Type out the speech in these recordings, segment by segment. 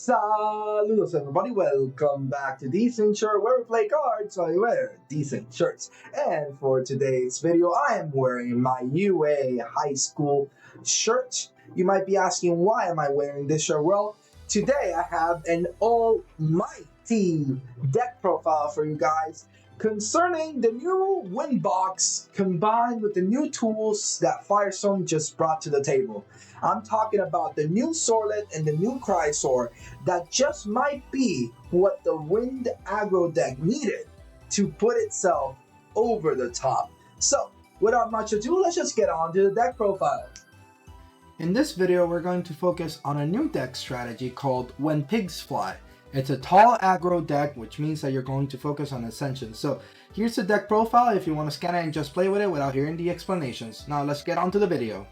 Saludos everybody, welcome back to Decent Shirt, where we play cards while you wear decent shirts. And for today's video, I am wearing my UA high school shirt. You might be asking, why am I wearing this shirt? Well, today I have an almighty deck profile for you guys concerning the new win box combined with the new tools that Firestorm just brought to the table. I'm talking about the new Soarlet and the new Chrysoar that just might be what the wind aggro deck needed to put itself over the top. So, without much ado, let's just get on to the deck profile. In this video, we're going to focus on a new deck strategy called When Pigs Fly. It's a tall aggro deck, which means that you're going to focus on Ascension. So here's the deck profile if you want to scan it and just play with it without hearing the explanations. Now let's get on to the video.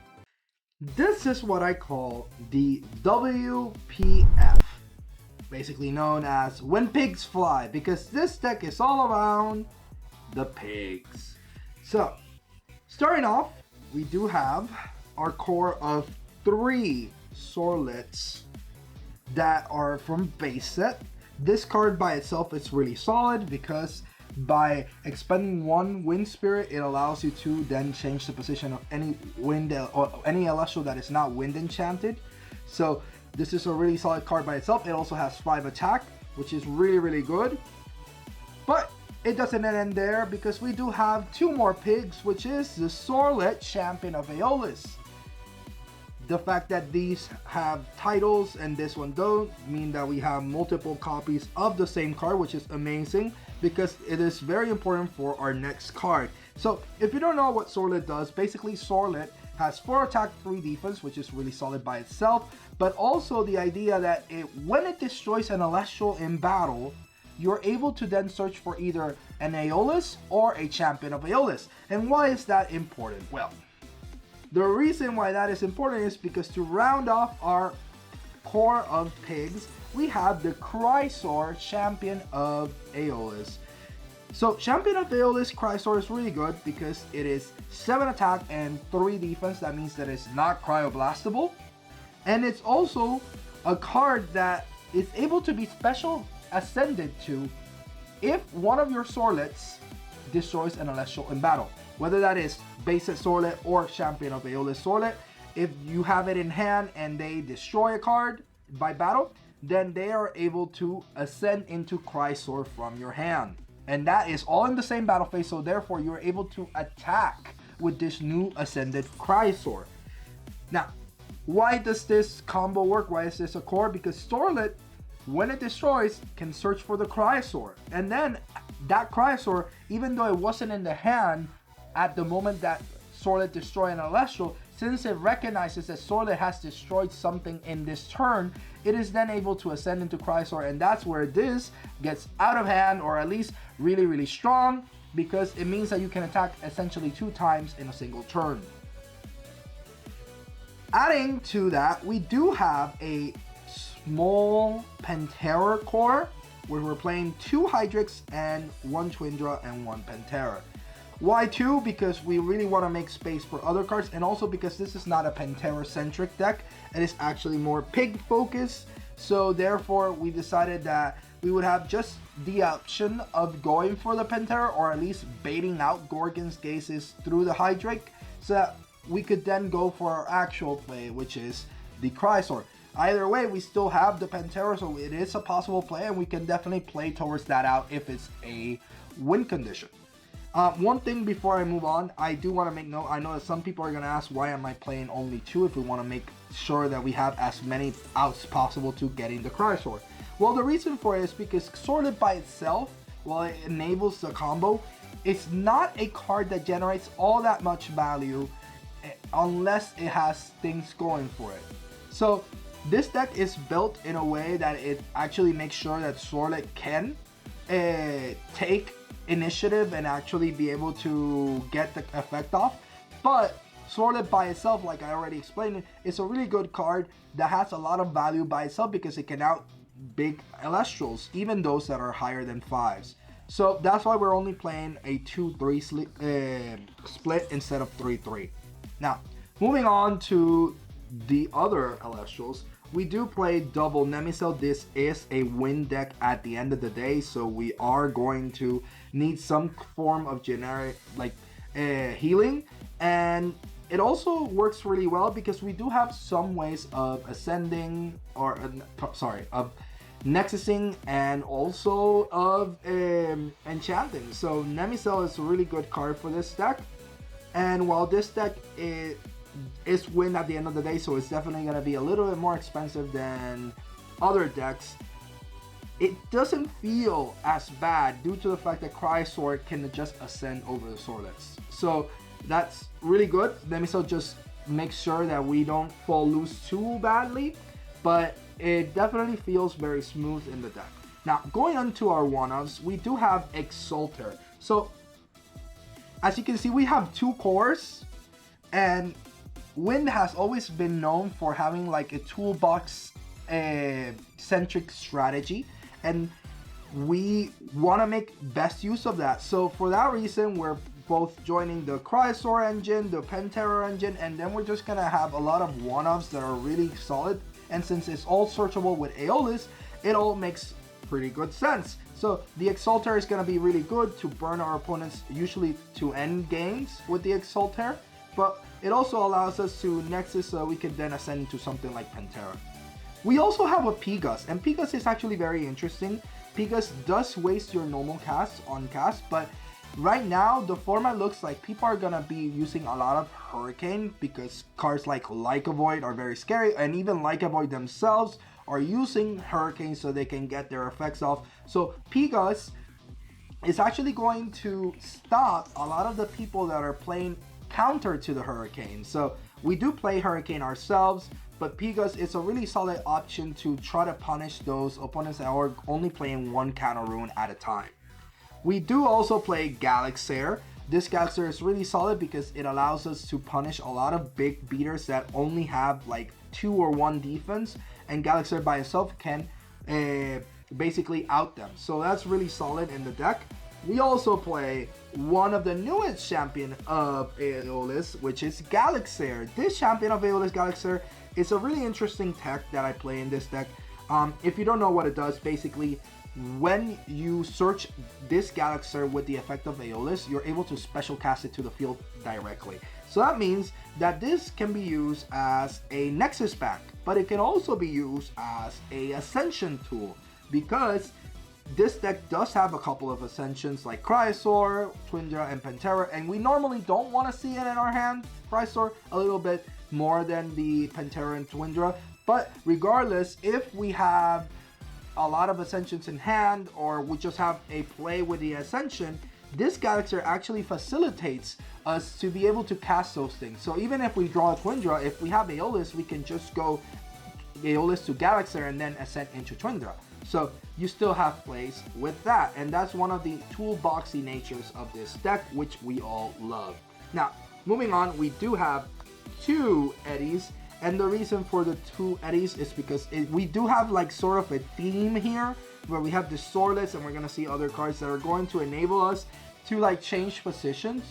This is what I call the WPF, basically known as When Pigs Fly, because this deck is all around the pigs. So starting off, we do have our core of 3 Soarlets that are from base set. This card by itself is really solid because by expending 1 wind spirit, it allows you to then change the position of any wind or any celestial that is not wind enchanted. So this is a really solid card by itself. It also has 5 attack, which is really good. But it doesn't end there, because we do have 2 more pigs, which is the Soarlet, Champion of Aeolus. The fact that these have titles and this one don't mean that we have multiple copies of the same card, which is amazing because it is very important for our next card. So if you don't know what Soarlet does, basically Soarlet has 4 attack, 3 defense, which is really solid by itself, but also the idea that when it destroys an celestial in battle, you're able to then search for either an Aeolus or a Champion of Aeolus. And why is that important? Well, the reason why that is important is because to round off our core of pigs, we have the Chrysoar, Champion of Aeolus. So Champion of Aeolus Chrysoar is really good because it is 7 attack and 3 defense. That means that it's not cryoblastable. And it's also a card that is able to be special ascended to if one of your Soarlets destroys an celestial in battle. Whether that is base set Soarlet or Champion of Aeolus Soarlet, if you have it in hand and they destroy a card by battle, then they are able to ascend into Chrysoar from your hand. And that is all in the same battle phase, so therefore you're able to attack with this new ascended Chrysoar. Now, why does this combo work? Why is this a core? Because Soarlet, when it destroys, can search for the Chrysoar. And then that Chrysoar, even though it wasn't in the hand at the moment that Soarlet destroyed an celestial, since it recognizes that Soarlet has destroyed something in this turn, it is then able to ascend into Chrysoar, and that's where this gets out of hand, or at least really strong, because it means that you can attack essentially 2 times in a single turn. Adding to that, we do have a small Pantera core, where we're playing 2 Hydrix and 1 Twindra and 1 Pantera. Why 2? Because we really want to make space for other cards, and also because this is not a Pantera-centric deck. It is actually more pig-focused, so therefore we decided that we would have just the option of going for the Pantera, or at least baiting out Gorgon's Gazes through the Hydric, so that we could then go for our actual play, which is the Chrysoar. Either way, we still have the Pantera, so it is a possible play, and we can definitely play towards that out if it's a win condition. One thing before I move on, I do want to make note. I know that some people are going to ask, why am I playing only 2 if we want to make sure that we have as many outs possible to getting the Chrysoar? Well, the reason for it is because Soarlet by itself, while it enables the combo, it's not a card that generates all that much value unless it has things going for it. So this deck is built in a way that it actually makes sure that Soarlet can take initiative and actually be able to get the effect off. But Soarlet by itself, like I already explained, it's a really good card that has a lot of value by itself because it can out big Elestrals, even those that are higher than 5s. So that's why we're only playing a 2-3 split instead of 3-3. Now, moving on to the other Elestrals, we do play double Nemesis. This is a win deck at the end of the day, so we are going to need some form of generic healing, and it also works really well because we do have some ways of ascending or of nexusing and also of enchanting. So Nemesis is a really good card for this deck, and while this deck is win at the end of the day, so it's definitely going to be a little bit more expensive than other decks, it doesn't feel as bad due to the fact that Chrysoar can just ascend over the Soarlets. So that's really good. Nemesis just makes sure that we don't fall loose too badly, but it definitely feels very smooth in the deck. Now, going on to our one-offs, we do have Exalter. So as you can see, we have 2 cores, and Wind has always been known for having like a toolbox centric strategy, and we want to make best use of that. So for that reason, we're both joining the Chrysoar engine, the Pantera engine, and then we're just gonna have a lot of one-offs that are really solid. And since it's all searchable with Aeolus, it all makes pretty good sense. So the Exalter is gonna be really good to burn our opponents, usually to end games with the Exalter, but it also allows us to Nexus so we can then ascend into something like Pantera. We also have a Pegasus, and Pegasus is actually very interesting. Pegasus does waste your normal cast on cast, but right now the format looks like people are gonna be using a lot of Hurricane because cards like Void are very scary, and even Void themselves are using Hurricane so they can get their effects off. So Pegasus is actually going to stop a lot of the people that are playing counter to the Hurricane. So we do play Hurricane ourselves, but Pegasus is a really solid option to try to punish those opponents that are only playing 1 counter rune at a time. We do also play Galaxair. This Galaxair is really solid because it allows us to punish a lot of big beaters that only have like 2 or 1 defense, and Galaxair by itself can basically out them. So that's really solid in the deck. We also play one of the newest champion of Aeolus, which is Galaxair. This champion of Aeolus, Galaxair, is a really interesting tech that I play in this deck. If you don't know what it does, basically, when you search this Galaxair with the effect of Aeolus, you're able to special cast it to the field directly. So that means that this can be used as a Nexus bank, but it can also be used as a Ascension tool, because this deck does have a couple of Ascensions like Chrysoar, Twindra, and Pantera, and we normally don't want to see it in our hand. Chrysoar a little bit more than the Pantera and Twindra, but regardless, if we have a lot of Ascensions in hand, or we just have a play with the Ascension, this Galaxair actually facilitates us to be able to cast those things. So even if we draw a Twindra, if we have Aeolus, we can just go Aeolus to Galaxair and then ascend into Twindra. So you still have plays with that, and that's one of the toolboxy natures of this deck, which we all love. Now, moving on, we do have 2 Eddies, and the reason for the 2 Eddies is because we do have like sort of a theme here, where we have the Soarlets, and we're gonna see other cards that are going to enable us to like change positions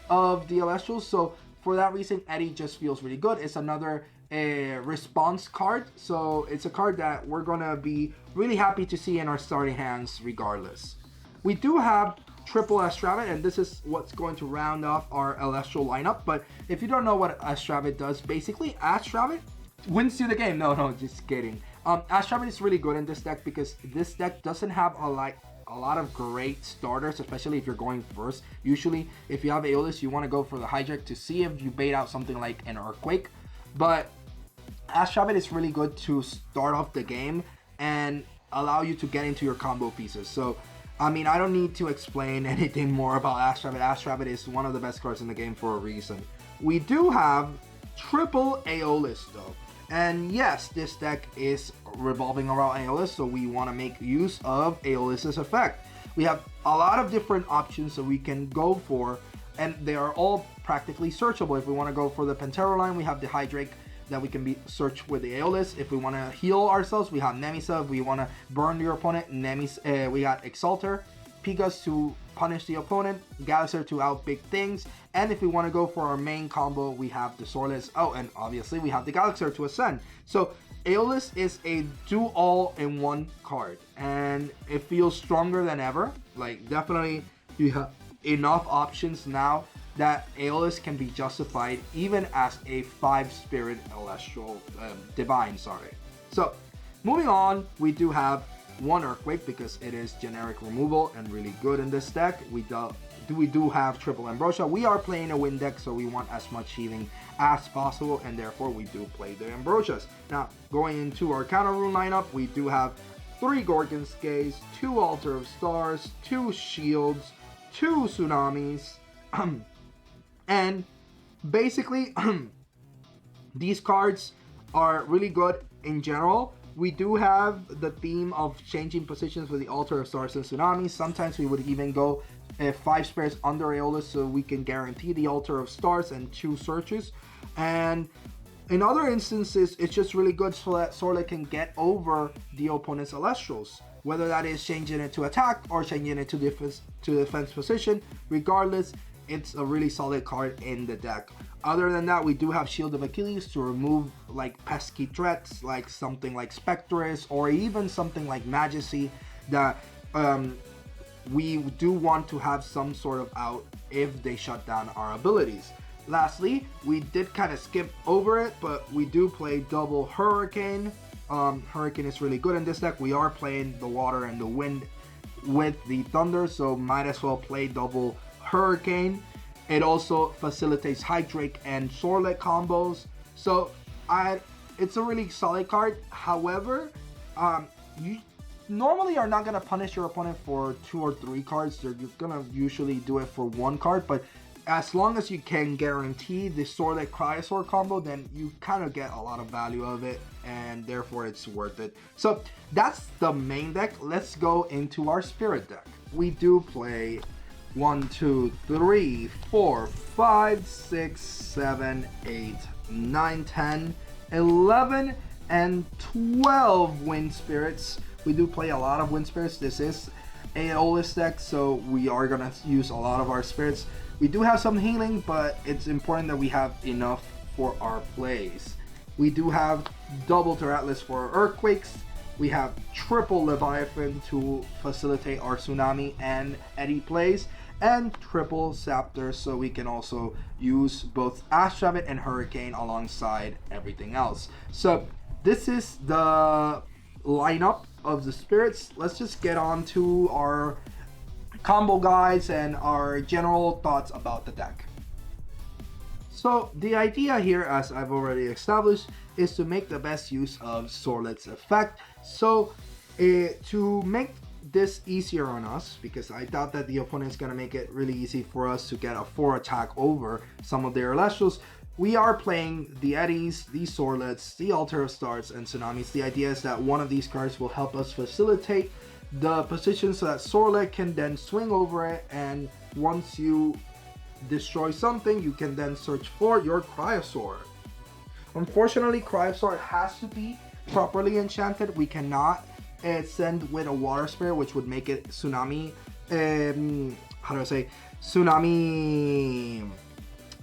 of the Elestrals. So for that reason, Eddy just feels really good. It's another response card, so it's a card that we're gonna be really happy to see in our starting hands regardless. We do have triple Astravit, and this is what's going to round off our Elestral lineup. But if you don't know what Astravit does, basically Astravit wins you the game. No, just kidding. Astravit is really good in this deck because this deck doesn't have a lot of great starters, especially if you're going first. Usually, if you have Aeolus, you want to go for the Hijack to see if you bait out something like an Earthquake. But Astravit is really good to start off the game and allow you to get into your combo pieces. So, I mean, I don't need to explain anything more about Astravit. Astravit is one of the best cards in the game for a reason. We do have triple Aeolus though. And yes, this deck is revolving around Aeolus, so we want to make use of Aeolus's effect. We have a lot of different options that we can go for, and they are all practically searchable. If we want to go for the Pantera line, we have the Hydrake that we can be searched with the Aeolus. If we want to heal ourselves, we have Nemesis. If we want to burn your opponent, we got Exalter. Pegasus to punish the opponent, Galaxair to out big things, and if we want to go for our main combo, we have the Soarlet. Oh, and obviously we have the Galaxair to ascend. So Aeolus is a do all in one card, and it feels stronger than ever. Like, definitely you have enough options now that Aeolus can be justified even as a 5-spirit celestial divine. So moving on, we do have one Earthquake because it is generic removal and really good in this deck. We do have triple Ambrosia. We are playing a wind deck, so we want as much healing as possible, and therefore we do play the Ambrosias. Now, going into our counter rune lineup, we do have 3 Gorgon's Gaze, 2 Altar of Stars, 2 Shields, 2 Tsunamis, and basically these cards are really good in general. We do have the theme of changing positions with the Altar of Stars and Tsunamis. Sometimes we would even go 5 spirits under Aeolus so we can guarantee the Altar of Stars and 2 searches. And in other instances, it's just really good so that Soarlet can get over the opponent's Elestrals, whether that is changing it to attack or changing it to defense position. Regardless, it's a really solid card in the deck. Other than that, we do have Shield of Achilles to remove like pesky threats, like something like Spectress or even something like Majesty that we do want to have some sort of out if they shut down our abilities. Lastly, we did kind of skip over it, but we do play double Hurricane. Hurricane is really good in this deck. We are playing the water and the wind with the thunder, so might as well play double Hurricane. It also facilitates Hydrake and Soarlet combos, so it's a really solid card. However, you normally are not going to punish your opponent for 2 or 3 cards. You're going to usually do it for 1 card, but as long as you can guarantee the Soarlet Chrysoar combo, then you kind of get a lot of value of it, and therefore it's worth it. So that's the main deck. Let's go into our spirit deck. We do play 1, 2, 3, 4, 5, 6, 7, 8, 9, 10, 11, and 12 Wind Spirits. We do play a lot of Wind Spirits. This is a Aeolus deck, so we are going to use a lot of our spirits. We do have some healing, but it's important that we have enough for our plays. We do have double Atlas for our Earthquakes. We have triple Leviathan to facilitate our Tsunami and Eddy plays, and triple Scepter so we can also use both Ash Rabbit and Hurricane alongside everything else. So this is the lineup of the spirits. Let's just get on to our combo guides and our general thoughts about the deck. So the idea here, as I've already established, is to make the best use of Soarlet's effect. So to make this easier on us, because I doubt that the opponent is going to make it really easy for us to get a 4 attack over some of their Elestrals, we are playing the Eddies, the Soarlets, the Altar of Stars, and Tsunamis. The idea is that one of these cards will help us facilitate the position so that Soarlet can then swing over it, and once you destroy something, you can then search for your Chrysoar. Unfortunately, Chrysoar has to be properly enchanted. We cannot send with a water spirit, which would make it Tsunami, Tsunami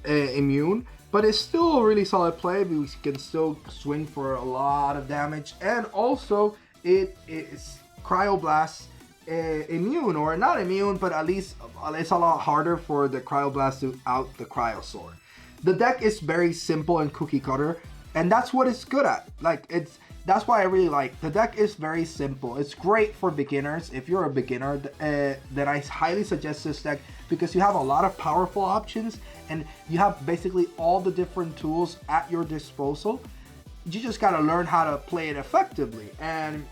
immune. But it's still a really solid play. We can still swing for a lot of damage, and also it is Cryoblast immune, or not immune, but at least it's a lot harder for the Cryoblast to out the Chrysoar. The deck is very simple and cookie cutter, and that's what it's good at. That's why I really like the deck. Is very simple. It's great for beginners. If you're a beginner, then I highly suggest this deck, because you have a lot of powerful options and you have basically all the different tools at your disposal. You just gotta learn how to play it effectively, and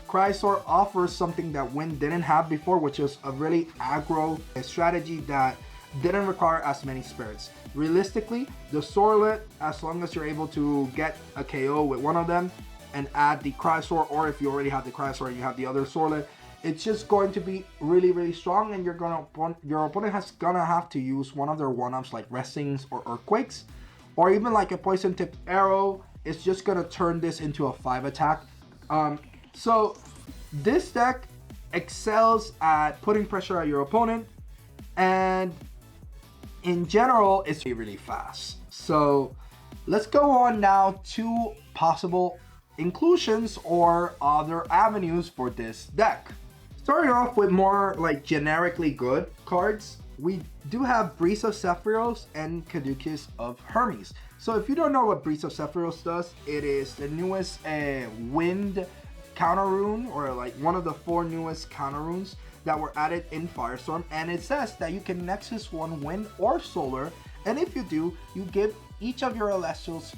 Chrysoar offers something that Wind didn't have before, which is a really aggro strategy that didn't require as many spirits. Realistically, the Soarlet, as long as you're able to get a KO with one of them and add the Chrysoar, or if you already have the Chrysoar and you have the other Soarlet, it's just going to be really, really strong, and your opponent has gonna have to use one of their one-ups like Restings or Earthquakes, or even like a poison-tipped arrow. It's just gonna turn this into a 5 attack. So this deck excels at putting pressure at your opponent, and in general, it's really fast. So let's go on now to possible inclusions or other avenues for this deck. Starting off with more like generically good cards, we do have Breeze of Sephiroth and Caduceus of Hermes. So if you don't know what Breeze of Sephiroth does, it is the newest wind counter rune, or like one of the 4 newest counter runes that were added in Firestorm, and it says that you can Nexus 1 wind or solar, and if you do, you give each of your Celestials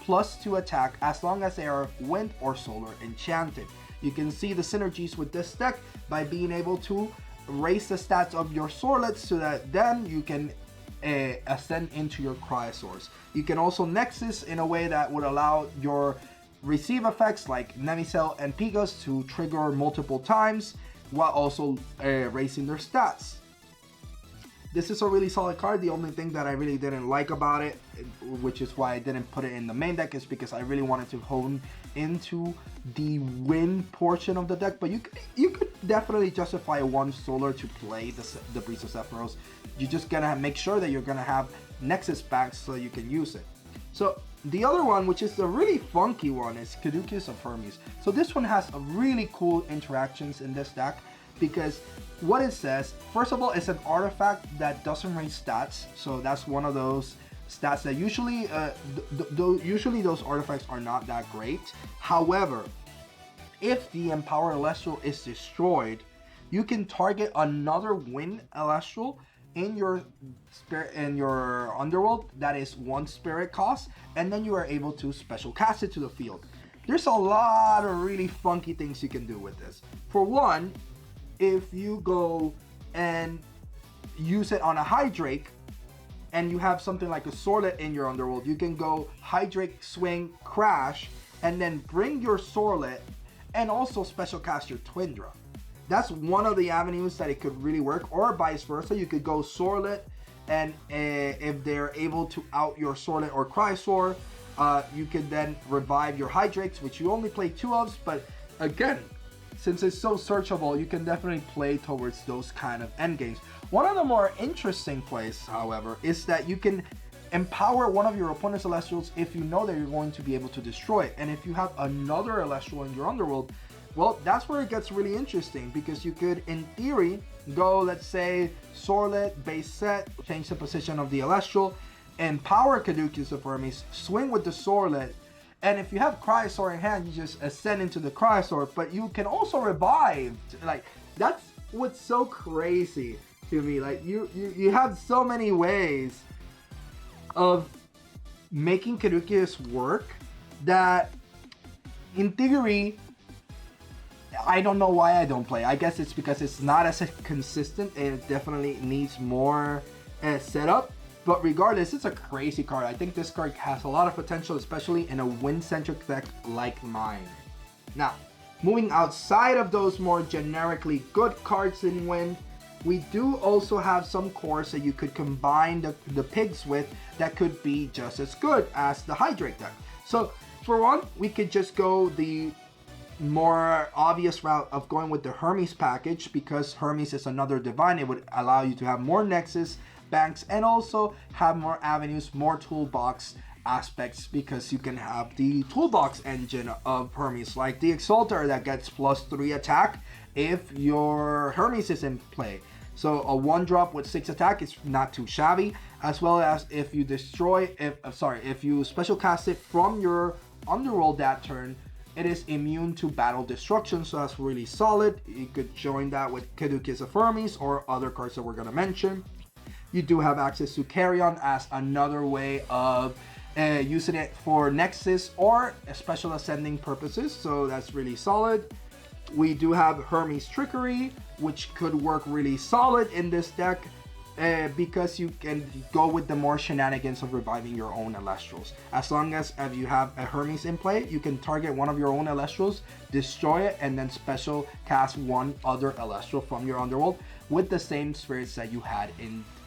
+2 attack as long as they are wind or solar enchanted. You can see the synergies with this deck by being able to raise the stats of your Soarlets so that then you can ascend into your Chrysoars. You can also Nexus in a way that would allow your receive effects like Nemicel and Pegas to trigger multiple times while also raising their stats. This is a really solid card. The only thing that I really didn't like about it, which is why I didn't put it in the main deck, is because I really wanted to hone into the wind portion of the deck. But you could definitely justify one solar to play the Breeze of Sephiroth. You're just gonna make sure that you're gonna have Nexus banks so you can use it. So the other one, which is the really funky one, is Caduceus of Hermes. So this one has a really cool interactions in this deck, because what it says, first of all, it's an artifact that doesn't raise stats. So that's one of those stats that usually usually those artifacts are not that great. However, if the Empowered Celestial is destroyed, you can target another wind Celestial in your spirit, in your underworld, that is 1 spirit cost, and then you are able to special cast it to the field. There's a lot of really funky things you can do with this. For one, if you go and use it on a Hydrake and you have something like a Soarlet in your underworld, you can go Hydrake, swing, crash, and then bring your Soarlet and also special cast your Twindra. That's one of the avenues that it could really work, or vice versa. You could go Soarlet, and if they're able to out your Soarlet or Chrysoar, you could then revive your Hydrakes, which you only play 2 of, but again, since it's so searchable, you can definitely play towards those kind of endgames. One of the more interesting plays, however, is that you can empower one of your opponent's Celestials if you know that you're going to be able to destroy it. And if you have another Celestial in your underworld, well, that's where it gets really interesting, because you could, in theory, go, let's say, Soarlet, base set, change the position of the Celestial, empower Caduceus of Hermes, swing with the Soarlet, and if you have Chrysoar in hand, you just ascend into the Chrysoar, but you can also revive. Like, that's what's so crazy to me. Like, you have so many ways of making Caduceus work that, in theory, I don't know why I don't play. I guess it's because it's not as consistent, and it definitely needs more setup. But regardless, it's a crazy card. I think this card has a lot of potential, especially in a wind-centric deck like mine. Now, moving outside of those more generically good cards in wind, we do also have some cores that you could combine the pigs with that could be just as good as the Hydrake deck. So, for one, we could just go the more obvious route of going with the Hermes package, because Hermes is another divine. It would allow you to have more Nexus banks and also have more avenues, more toolbox aspects, because you can have the toolbox engine of Hermes, like the Exalter that gets +3 attack if your Hermes is in play. So a 1-drop with 6 attack is not too shabby, as well as if you if you special cast it from your underworld that turn, it is immune to battle destruction, so that's really solid. You could join that with Caduceus of Hermes or other cards that we're going to mention. You do have access to Carrion as another way of using it for Nexus or special ascending purposes, so that's really solid. We do have Hermes Trickery, which could work really solid in this deck, because you can go with the more shenanigans of reviving your own Celestials. As long as if you have a Hermes in play, you can target one of your own Celestials, destroy it, and then special cast one other Celestial from your underworld with the same spirits that you had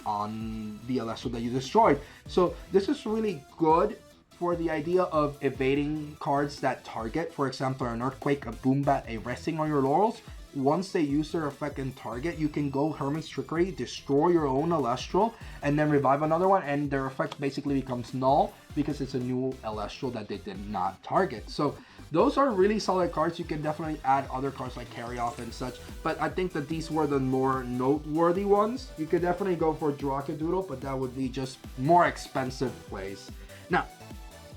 on the Celestial that you destroyed. So this is really good for the idea of evading cards that target, for example, an Earthquake, a Boombat, a Resting on your Laurels. Once they use their effect and target, you can go Hermes Trickery, destroy your own Celestial, and then revive another one, and their effect basically becomes null because it's a new Celestial that they did not target. So those are really solid cards. You can definitely add other cards like Carry Off and such, but I think that these were the more noteworthy ones. You could definitely go for Drockadoodle, but that would be just more expensive plays. Now,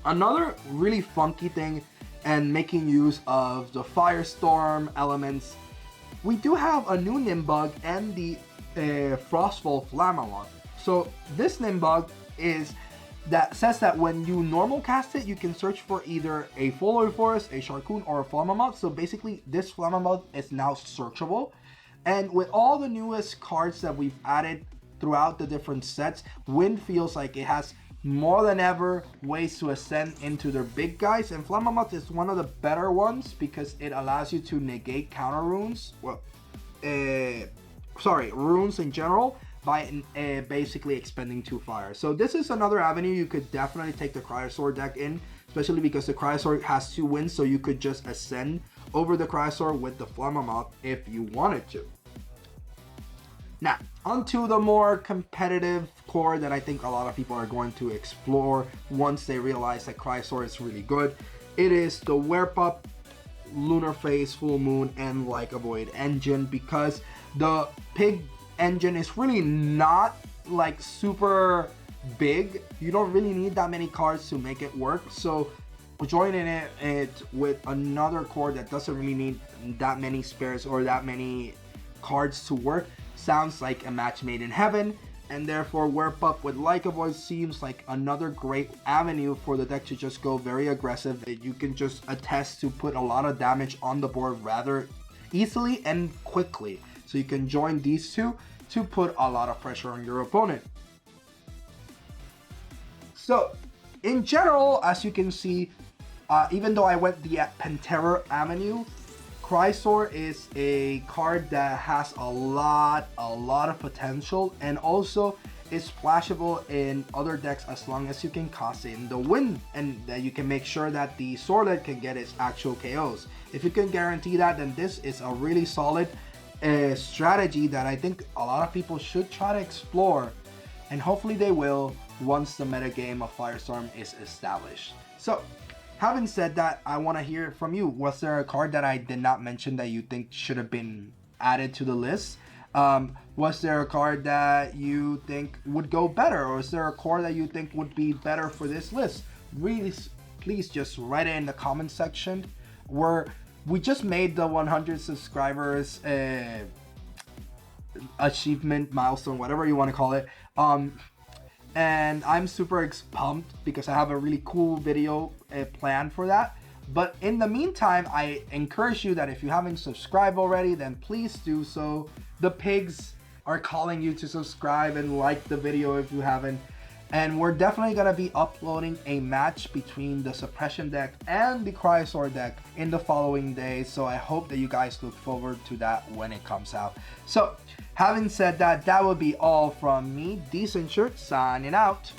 another really funky thing and making use of the Firestorm elements, we do have a new Nimbug and the Frostfall Flammoth. So this Nimbug says that when you normal cast it, you can search for either a Foliar Forest, a Sharkoon, or a Flammoth. So basically, this Flammoth is now searchable. And with all the newest cards that we've added throughout the different sets, Wind feels like it has more than ever ways to ascend into their big guys, and Flammoth is one of the better ones because it allows you to negate counter runes, runes in general, by basically expending 2 fire. So this is another avenue you could definitely take the Chrysoar deck in, especially because the Chrysoar has 2 wins, so you could just ascend over the Chrysoar with the Flammoth if you wanted to. Now, onto the more competitive core that I think a lot of people are going to explore once they realize that Chrysoar is really good. It is the Werepup, Lunar Phase, Full Moon, and Like a Void engine, because the pig engine is really not like super big. You don't really need that many cards to make it work. So joining it with another core that doesn't really need that many spares or that many cards to work sounds like a match made in heaven, and therefore Werepup with Like a Void seems like another great avenue for the deck to just go very aggressive. You can just attest to put a lot of damage on the board rather easily and quickly. So you can join these two to put a lot of pressure on your opponent. So in general, as you can see, even though I went the Pantera avenue, Chrysoar is a card that has a lot of potential, and also is splashable in other decks as long as you can cast in the Wind, and that you can make sure that the Soarlet can get its actual KOs. If you can guarantee that, then this is a really solid strategy that I think a lot of people should try to explore, and hopefully they will once the metagame of Firestorm is established. So having said that, I want to hear from you. Was there a card that I did not mention that you think should have been added to the list? Was there a card that you think would go better, or is there a card that you think would be better for this list? Really, please just write it in the comment section. We just made the 100 subscribers achievement milestone, whatever you want to call it. And I'm super pumped because I have a really cool video planned for that. But in the meantime, I encourage you that if you haven't subscribed already, then please do so. The pigs are calling you to subscribe and like the video if you haven't. And we're definitely going to be uploading a match between the Suppression deck and the Chrysoar deck in the following days. So I hope that you guys look forward to that when it comes out. So having said that, that will be all from me, Decent Shirt, signing out.